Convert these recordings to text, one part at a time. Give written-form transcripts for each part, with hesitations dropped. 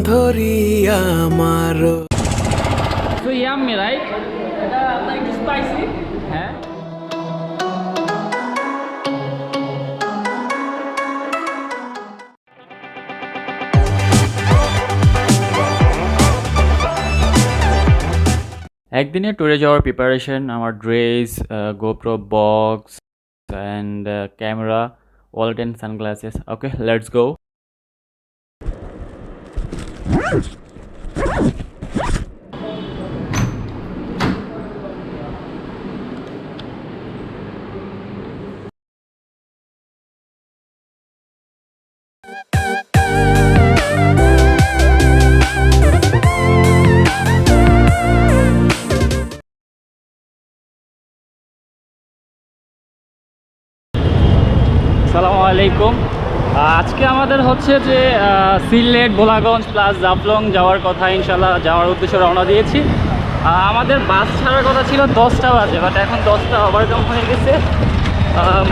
ধরিয়া মারো। So yummy, right? এটা একটু স্পাইসি, হ্যাঁ। একদিনে ট্যুরে যাওয়ার প্রিপারেশন, আমার dress, GoPro box and camera, wallet and sunglasses. Okay, let's go. আসসালামু আলাইকুম। আজকে আমাদের হচ্ছে যে সিলেট, ভোলাগঞ্জ প্লাস জাফলং যাওয়ার কথা, ইনশাল্লাহ যাওয়ার উদ্দেশ্যে রওনা দিয়েছি। আমাদের বাস ছাড়ার কথা ছিল 10টা বাজে, বাট এখন 10টা ওভারকাম হয়ে গেছে।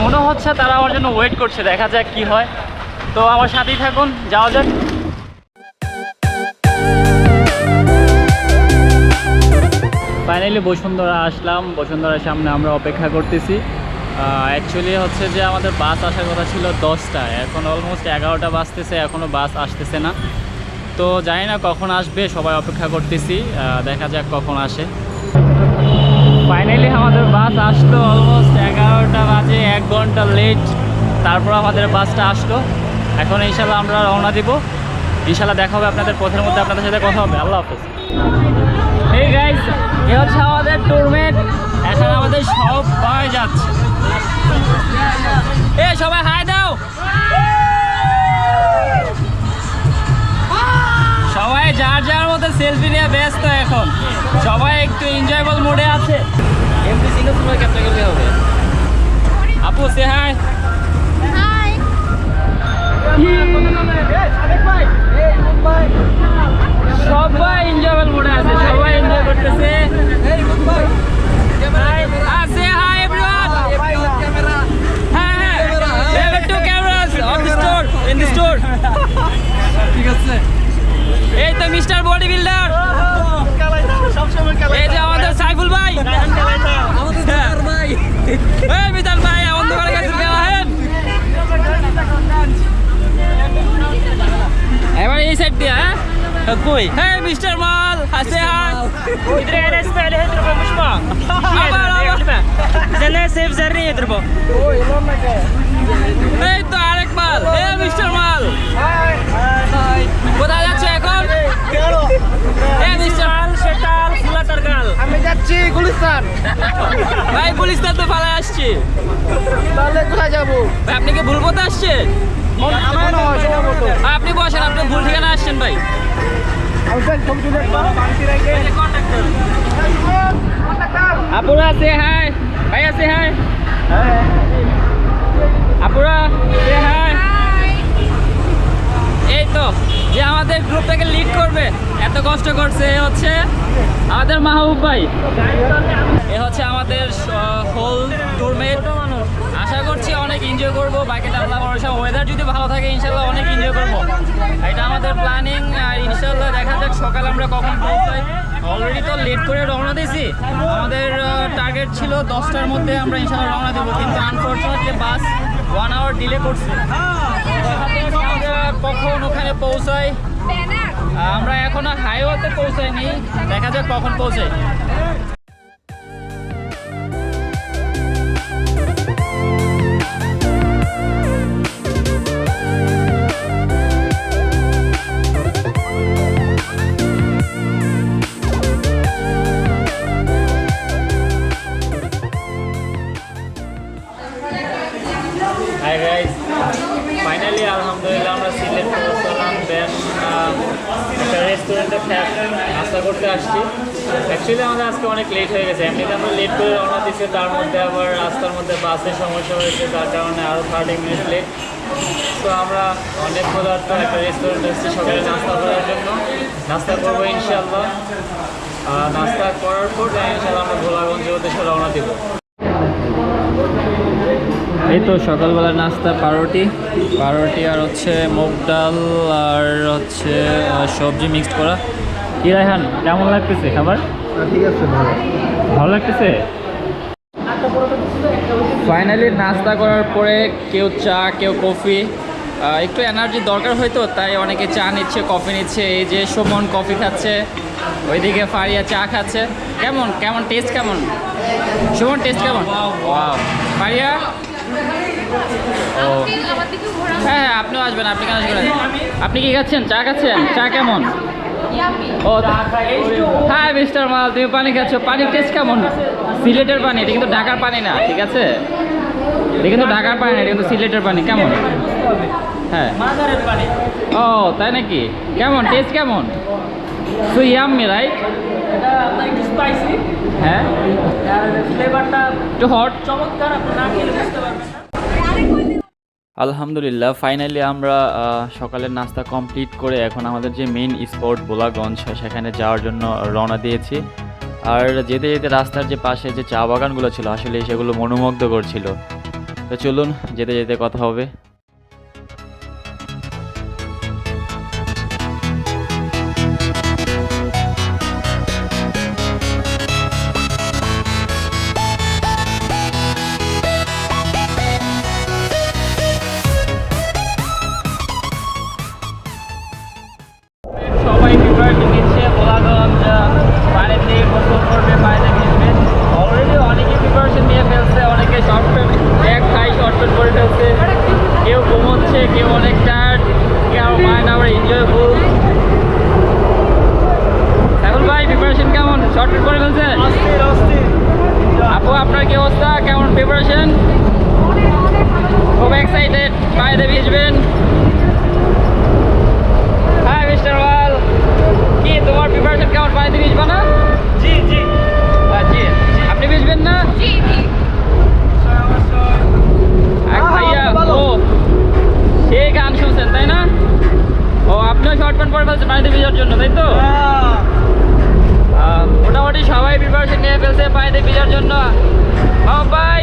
মনে হচ্ছে তারা আমার জন্য ওয়েট করছে, দেখা যাক কি হয়। তো আমার সাথেই থাকুন, যাওয়া যাক। ফাইনালি বসুন্ধরা আসলাম। বসুন্ধরার সামনে আমরা অপেক্ষা করতেছি। অ্যাকচুয়ালি হচ্ছে যে আমাদের বাস আসার কথা ছিল 10টায়, এখন অলমোস্ট 11টা বাজতেছে, এখনও বাস আসতেছে না। তো জানি না কখন আসবে, সবাই অপেক্ষা করতেছি, দেখা যাক কখন আসে। ফাইনালি আমাদের বাস আসলো, অলমোস্ট 11টা বাজে, 1 ঘন্টা লেট। তারপর আমাদের বাসটা আসলো। এখন ইনশাল্লাহ আমরা রওনা দিব। ইনশাল্লাহ দেখা হবে আপনাদের পথের মধ্যে, আপনাদের সাথে কথা হবে। আল্লাহ হাফেজ। এই গাইস, এ হচ্ছে আমাদের ট্যুরমেট। এখন আমাদের সবাই যাচ্ছে। এ সবাই হাই দাও। সবাই যার যার মতো সেলফি নিয়ে ব্যস্ত। এখন সবাই একটু এনজয়েবল মোডে আছে। এমনি সিঙ্গেল সময় ক্যাপচার করতে হবে। আপু সে হাই। হাই। সবাই এনজয়েবল মোডে আছে, সবাই এনজয় করতেছে। এই তো মিস্টার বডি বিল্ডার, এই যে আমাদের সাইফুল ভাই, এই মিতাল ভাই অন্ধকারে গেছে। এবার এই সাইড দিয়ে কই, হ্যাঁ মিস্টার মাল হাসে হাই। এই তো আরেক মাল, এই মিস্টার মাল কোথায় যাচ্ছে এখন? এই মিস্টার মাল সেটাল ফুলাটার গাল। আমি যাচ্ছি গুলিস্তান। ভাই গুলিস্তান তো ভালো আসছি, তাহলে কোথায় যাবো? ভাই আপনি কি ভুল পথে আসছেন? আপনি বসেন, আপনি ভুল ঠিকানা আসছেন ভাই। আপুরা সে হাই, ভাইয়া সে হাই, আপুরা সে হাই। এই তো যে আমাদের গ্রুপটাকে লিড করবে, এত কষ্ট করছে, এ হচ্ছে আমাদের মাহবুব ভাই। এ হচ্ছে আমাদের হোল ট্যুরমেট। আশা করছি অনেক এনজয় করবো। বাকিটা আল্লাহ ভরসা, ওয়েদার যদি ভালো থাকে ইনশাল্লাহ অনেক এনজয় করবো। এটা আমাদের প্ল্যানিং। আর ইনশাল্লাহ দেখা যাক সকালে আমরা কখন পৌঁছাই। অলরেডি তো লেট করে রওনা দিয়েছি। আমাদের টার্গেট ছিল 10টার মধ্যে আমরা ইনশাল্লাহ রওনা দেবো, কিন্তু আনফর্চুনেটলি বাস 1 আওয়ার ডিলে করছে। কখন ওখানে পৌঁছাই, আমরা এখনো হাইওয়েতে পৌঁছাইনি, দেখা যাক কখন পৌঁছাই। হাই গাইস, ফাইনালি আলহামদুলিল্লাহ আমরা সিলেট পৌঁছলাম। দেন একটা রেস্টুরেন্টে নাস্তা করতে আসছি। অ্যাকচুয়ালি আমাদের আজকে অনেক লেট হয়ে গেছে। এমনিতে আমরা লেট করে রওনা দিচ্ছি, তার মধ্যে আবার রাস্তার মধ্যে বাসের সমস্যা হয়েছে, তার কারণে আরও 30 মিনিট লেট। তো আমরা অনেক ক্ষুধার্ত, একটা রেস্টুরেন্ট এসেছি সকালে নাস্তা করার জন্য। নাস্তা করবো ইনশাল্লাহ। নাস্তা করার পর ইনশাল্লাহ আমরা ভোলাগঞ্জের উদ্দেশ্যে রওনা দিব। এই তো সকালবেলা নাস্তা পাউরুটি আর হচ্ছে মুগ ডাল আর হচ্ছে সবজি মিক্সড করা। কি রায়হান, কেমন লাগতেছে খাবার? ঠিক আছে, ভালো লাগতেছে। ফাইনালি নাস্তা করার পরে কেউ চা, কেউ কফি। একটু এনার্জি দরকার হয়তো, তাই অনেকে চা নিচ্ছে, কফি নিচ্ছে। এই যে সুমন কফি খাচ্ছে, ওইদিকে ফারিয়া চা খাচ্ছে। কেমন কেমন টেস্ট কেমন সুমন, টেস্ট কেমন? ওয়াও। ফারিয়া? ও হ্যাঁ হ্যাঁ, আপনিও আসবেন। আপনি কেন আসবেন? আপনি কি খাচ্ছেন? চা খাচ্ছেন? চা কেমন? ও হ্যাঁ মিস্টার মাল, তুমি পানি খাচ্ছ। পানির টেস্ট কেমন? সিলেটের পানি, এটা কিন্তু ঢাকার পানি না, ঠিক আছে? এটা কিন্তু ঢাকার পানি না, এটা কিন্তু সিলেটের পানি। কেমন? হ্যাঁ ও তাই নাকি? কেমন টেস্ট কেমন? So yummy right? এটা একটু স্পাইসি, হ্যাঁ ফ্লেভারটা একটু হট। চমৎকার, আপনি না খেলে বুঝতে পারবেন না। আলহামদুলিল্লাহ ফাইনালি আমরা সকালের নাস্তা কমপ্লিট করে এখন আমাদের যে মেইন স্পট ভোলাগঞ্জ সেখানে যাওয়ার জন্য রওনা দিয়েছি। আর যেতে যেতে রাস্তার যে পাশে যে চা বাগানগুলো ছিল আসলে সেগুলো মনোমুগ্ধ করছিল। তো চলুন যেতে যেতে কথা হবে। সবাই প্রিপারেশন নিচ্ছে, ভোলাগঞ্জ পানিতে গোসল করবে, পানিতে ভিজবে। অলরেডি অনেকেই প্রিপারেশন নিয়ে ফেলছে, অনেকে শর্টকাট এক খাই শর্টকাট করে ফেলছে, কেউ ঘুমোচ্ছে, কেউ অনেক টায়ার্ড, কেউ মাইন্ড আবার এনজয়ফুল। এখন ভাই প্রিপারেশন কেমন? শর্টকাট করে ফেলছে? আপু আপনার কি অবস্থা? কেমন প্রিপারেশন? খুব এক্সাইটেড, পানিতে ভিজবেন। হ্যাঁ মিস্টার ওয়াল, কি তোমার প্রিপারেশন কেমন? পানিতে ভিজবা না? জি জি জি। আপনি ভিজবেন না? এক ভাইয়া ও সেই গান শুনছেন তাই না? ও আপনিও শর্ট প্যান্ট পরে ফেলছেন পানিতে ভিজার জন্য, তাই তো? মোটামুটি সবাই প্রিপারেশন নিয়ে ফেলছে পানিতে ভিজার জন্য। ও ভাই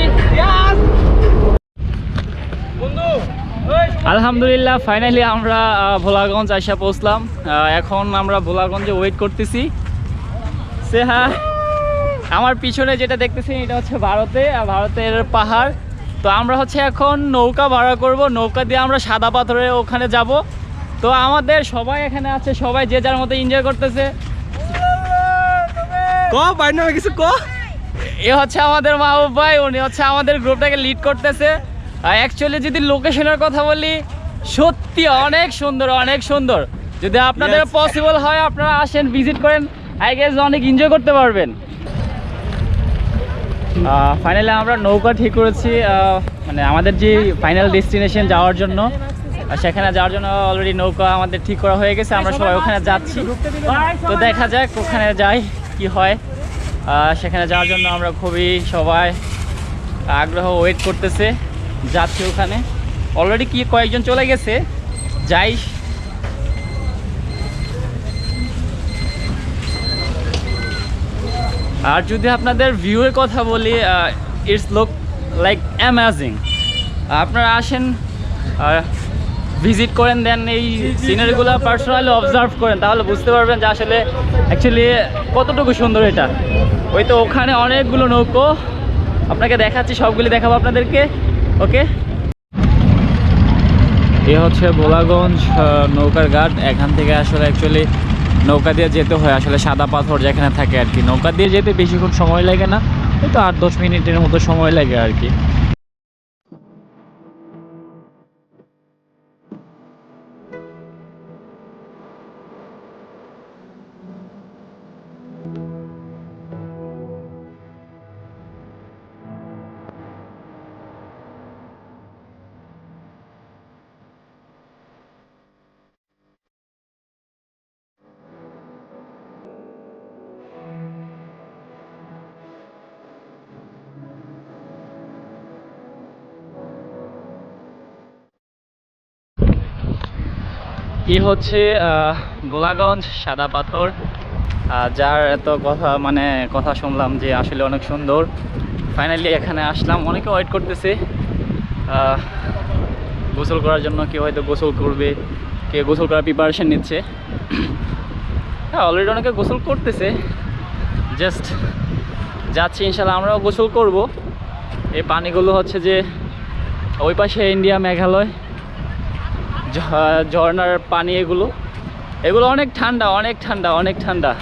আলহামদুলিল্লাহ ফাইনালি আমরা ভোলাগঞ্জ আসা পৌঁছলাম। এখন আমরা ভোলাগঞ্জে ওয়েট করতেছি। সে হ্যাঁ, আমার পিছনে যেটা দেখতেছেন এটা হচ্ছে ভারতের পাহাড়। তো আমরা হচ্ছে এখন নৌকা ভাড়া করব, নৌকা দিয়ে আমরা সাদা পাথরে ওখানে যাব। তো আমাদের সবাই এখানে আছে, সবাই যে যার মতো এনজয় করতেছে। কিছু এ হচ্ছে আমাদের মাহবুব ভাই, উনি হচ্ছে আমাদের গ্রুপটাকে লিড করতেছে। অ্যাকচুয়ালি যদি লোকেশনের কথা বলি, সত্যি অনেক সুন্দর, অনেক সুন্দর। যদি আপনাদের পসিবল হয় আপনারা আসেন, ভিজিট করেন, আই গেস অনেক এনজয় করতে পারবেন। ফাইনালি আমরা নৌকা ঠিক করেছি, মানে আমাদের যে ফাইনাল ডেস্টিনেশন যাওয়ার জন্য, সেখানে যাওয়ার জন্য অলরেডি নৌকা আমাদের ঠিক করা হয়ে গেছে। আমরা সবাই ওখানে যাচ্ছি, তো দেখা যাক ওখানে যাই কি হয়। সেখানে যাওয়ার জন্য আমরা খুবই সবাই আগ্রহ ওয়েট করতেছে, যাচ্ছি ওখানে। অলরেডি কি কয়েকজন চলে গেছে, যাই। আর যদি আপনাদের ভিউয়ের কথা বলি, ইটস লুক লাইক অ্যামেজিং। আপনারা আসেন, ভিজিট করেন, দেন এই সিনারিগুলো পার্সোনালি অবজার্ভ করেন, তাহলে বুঝতে পারবেন যে আসলে অ্যাকচুয়ালি কতটুকু সুন্দর এটা। ওই তো ওখানে অনেকগুলো নৌকো, আপনাকে দেখাচ্ছি, সবগুলি দেখাবো আপনাদেরকে। ওকে, এ হচ্ছে ভোলাগঞ্জ নৌকার ঘাট। এখান থেকে আসলে অ্যাকচুয়ালি নৌকা দিয়ে যেতে হয় আসলে সাদা পাথর যেখানে থাকে আর কি। নৌকা দিয়ে যেতে বেশিক্ষণ সময় লাগে না, এই তো 8-10 মিনিটের মতো সময় লাগে আর কি। এই হচ্ছে গোলাগঞ্জ সাদা পাথর, যার এত কথা শুনলাম যে আসলে অনেক সুন্দর। ফাইনালি এখানে আসলাম, অনেকে ওয়েট করতেছে। গোসল করার জন্য কেউ হয়তো গোসল করবে, কেউ গোসল করার প্রিপারেশন নিচ্ছে। হ্যাঁ, অলরেডি অনেকে গোসল করতেছে, জাস্ট যাচ্ছি ইনশাল্লাহ আমরাও গোসল করব। এই পানিগুলো হচ্ছে যে ওই পাশে ইন্ডিয়া মেঘালয় ঝর্ণার পানি, এগুলো অনেক ঠান্ডা, অনেক ঠান্ডা, অনেক ঠান্ডা।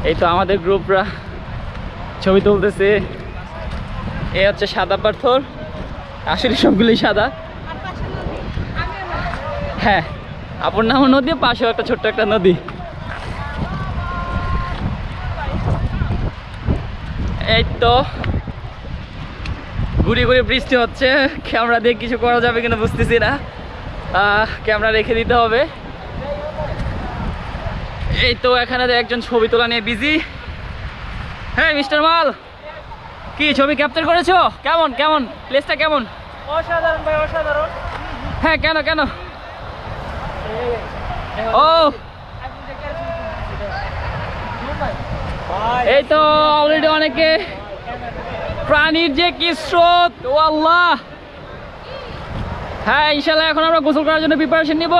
এই তো আমাদের গ্রুপরা ছবি তুলতেছে। এই হচ্ছে সাদা পাথর, আসলে সবগুলোই সাদা। হ্যাঁ, আপনার নাম নদী, পাশেও একটা ছোট্ট একটা নদী। এই তো ঘুরে ঘুরে বৃষ্টি হচ্ছে, ক্যামেরা দিয়ে কিছু করা যাবে কিনা বুঝতেছি না, ক্যামেরা রেখে দিতে হবে। এই তো এখানে একজন ছবি তোলা নিয়ে বিজি। হ্যাঁ মিস্টার মাল, কি ছবি ক্যাপচার করেছো? কেমন কেমন প্লেসটা কেমন? অসাধারণ ভাই, অসাধারণ। হ্যাঁ, কেন কেন? ও এই তো অলরেডি অনেকে প্রাণীর যে কি স্রোত, ও আল্লাহ। হ্যাঁ ইনশাল্লাহ এখন আমরা গোসল করার জন্য প্রিপারেশন নিব।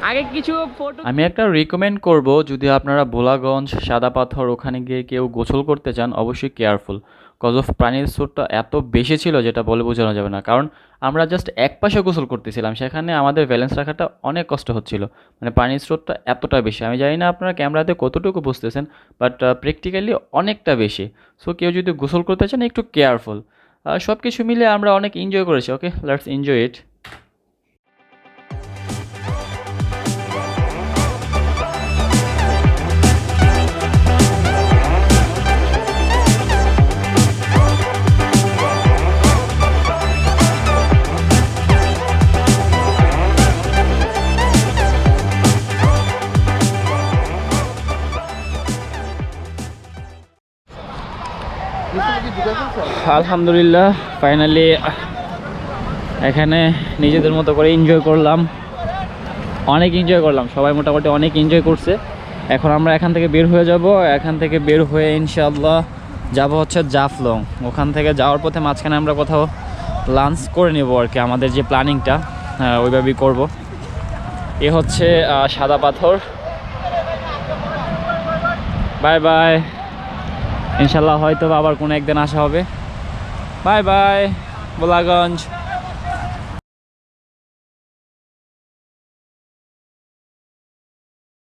আগে কিছু ফটো আমি একটা রিকমেন্ড করব, যদি আপনারা ভোলাগঞ্জ সাদা পাথর ওখানে গিয়ে কেউ গোসল করতে চান, অবশ্যই কেয়ারফুল। কজ অফ পানির স্রোতটা এত বেশি ছিল যেটা বলে বোঝানো যাবে না। কারণ আমরা জাস্ট এক পাশে গোসল করতেছিলাম, সেখানে আমাদের ব্যালেন্স রাখাটা অনেক কষ্ট হচ্ছিল, মানে পানির স্রোতটা এতটা বেশি। আমি জানি না আপনারা ক্যামেরাতে কতটুকু বুঝতেছেন, বাট প্র্যাকটিক্যালি অনেকটা বেশি। সো কেউ যদি গোসল করতে চান একটু কেয়ারফুল। সব কিছু মিলে আমরা অনেক এনজয় করেছি। ওকে, লেটস এনজয় ইট। আলহামদুলিল্লাহ, ফাইনালি এখানে নিজেদের মতো করে এনজয় করলাম, অনেক এনজয় করলাম। সবাই মোটামুটি অনেক এনজয় করছে। এখন আমরা এখান থেকে বের হয়ে যাব। এখান থেকে বের হয়ে ইনশাআল্লাহ যাব হচ্ছে জাফলং। ওখান থেকে যাওয়ার পথে মাঝখানে আমরা কোথাও লাঞ্চ করে নেব আর কি, আমাদের যে প্ল্যানিংটা ওইভাবেই করব। এ হচ্ছে সাদা পাথর। বাই বাই, ইনশাল্লাহ হয়তো আবার কোনো একদিন আসা হবে। Bye bye Bholaganj.